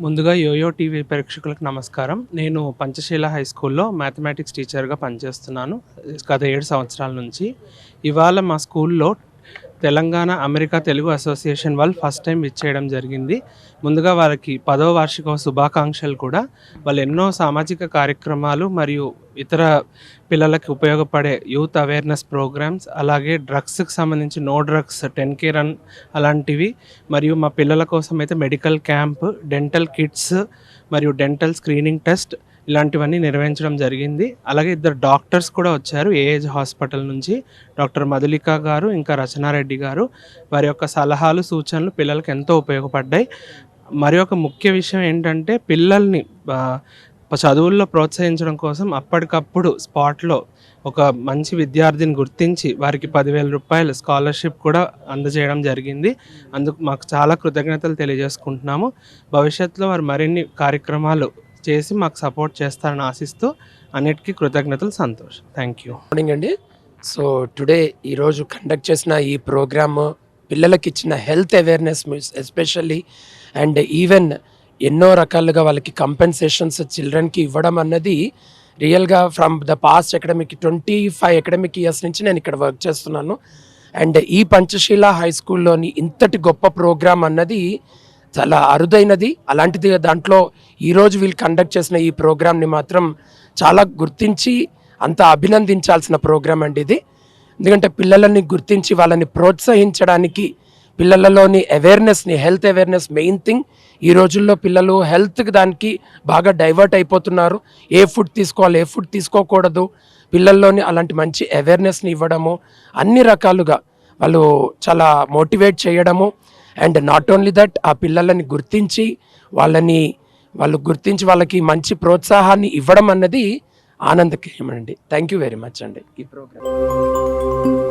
ముందుగా yo-yo TV ప్రేక్షకులకు నమస్కారం. నేను పంచశీల హై స్కూల్లో మ్యాథమెటిక్స్ టీచర్గా పనిచేస్తున్నాను గత 7 సంవత్సరాల నుంచి. ఇవాళ మా స్కూల్లో తెలంగాణ అమెరికా తెలుగు అసోసియేషన్ వాళ్ళు ఫస్ట్ టైం విచ్చేయడం జరిగింది. ముందుగా వారికి 10వ వార్షికోత్సవ శుభాకాంక్షలు కూడా. వాళ్ళు ఎన్నో సామాజిక కార్యక్రమాలు మరియు ఇతర పిల్లలకి ఉపయోగపడే యూత్ అవేర్నెస్ ప్రోగ్రామ్స్, అలాగే డ్రగ్స్కి సంబంధించి నో డ్రగ్స్ 10K రన్ అలాంటివి, మరియు మా పిల్లల కోసం అయితే మెడికల్ క్యాంప్, డెంటల్ కిట్స్ మరియు డెంటల్ స్క్రీనింగ్ టెస్ట్ ఇలాంటివన్నీ నిర్వహించడం జరిగింది. అలాగే 2 డాక్టర్స్ కూడా వచ్చారు ఏఏజ్ హాస్పిటల్ నుంచి, డాక్టర్ మధులిక గారు ఇంకా రచనారెడ్డి గారు. వారి యొక్క సలహాలు సూచనలు పిల్లలకు ఎంతో ఉపయోగపడ్డాయి. మరి ఒక ముఖ్య విషయం ఏంటంటే, పిల్లల్ని చదువుల్లో ప్రోత్సహించడం కోసం అప్పటికప్పుడు స్పాట్లో ఒక మంచి విద్యార్థిని గుర్తించి వారికి 10,000 రూపాయలు స్కాలర్షిప్ కూడా అందజేయడం జరిగింది. అందుకు మాకు చాలా కృతజ్ఞతలు తెలియజేసుకుంటున్నాము. భవిష్యత్తులో వారు మరిన్ని కార్యక్రమాలు చేసి మాకు సపోర్ట్ చేస్తారని ఆశిస్తూ అన్నిటికీ కృతజ్ఞతలు, సంతోషం. Thank you. మార్నింగ్ అండి. సో టుడే ఈరోజు కండక్ట్ చేసిన ఈ ప్రోగ్రామ్ పిల్లలకి ఇచ్చిన health awareness especially and even ఎన్నో రకాలుగా వాళ్ళకి కంపెన్సేషన్స్ చిల్డ్రన్కి ఇవ్వడం అన్నది రియల్గా from the past academic 25 academic years నుంచి నేను ఇక్కడ వర్క్ చేస్తున్నాను. అండ్ ఈ పంచశీల హై స్కూల్లోని ఇంతటి గొప్ప ప్రోగ్రామ్ అన్నది చాలా అరుదైనది. అలాంటిది దాంట్లో ఈరోజు వీళ్ళు కండక్ట్ చేసిన ఈ ప్రోగ్రామ్ని మాత్రం చాలా గుర్తించి అంత అభినందించాల్సిన ప్రోగ్రామ్ అండి ఇది. ఎందుకంటే పిల్లలని గుర్తించి వాళ్ళని ప్రోత్సహించడానికి, పిల్లలలోని అవేర్నెస్ని, హెల్త్ అవేర్నెస్ మెయిన్ థింగ్. ఈ రోజుల్లో పిల్లలు హెల్త్కి దానికి బాగా డైవర్ట్ అయిపోతున్నారు. ఏ ఫుడ్ తీసుకోవాలి, ఏ ఫుడ్ తీసుకోకూడదు, పిల్లల్లోని అలాంటి మంచి అవేర్నెస్ని ఇవ్వడము, అన్ని రకాలుగా వాళ్ళు చాలా మోటివేట్ చేయడము. అండ్ నాట్ ఓన్లీ దట్, ఆ పిల్లలని గుర్తించి వాళ్ళకి మంచి ప్రోత్సాహాన్ని ఇవ్వడం అన్నది ఆనందకరమండి. థ్యాంక్ యూ వెరీ మచ్ అండి ఈ ప్రోగ్రామ్.